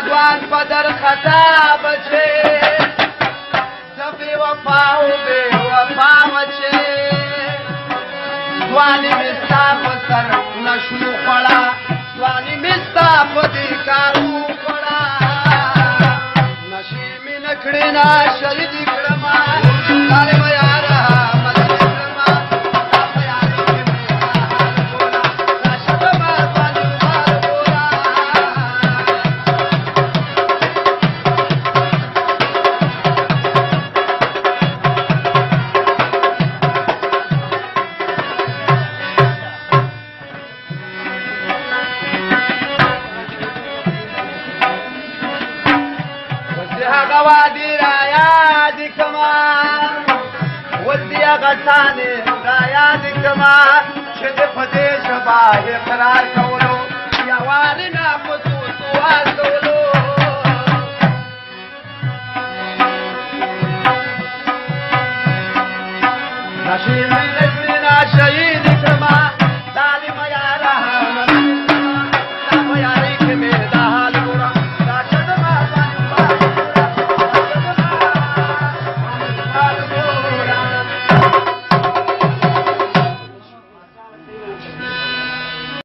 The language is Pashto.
ځوان په در خطا بچې د بې وفا او بې وفا بچې ځواني مې ستا په سر نشو خوړه ځواني مې ستا په دې کار وخوړه نشې مې نه کړې نه شهید کړمه ظالم یاره ملک کړمه ستا په یادو کې مې حال بوله راشه د مار باندې مار بوله هغه وادي را یاد کما ودي هغه ثاني را یاد کما چې د پدې ژبه اقرار کولو یا وارنا په تو واسولو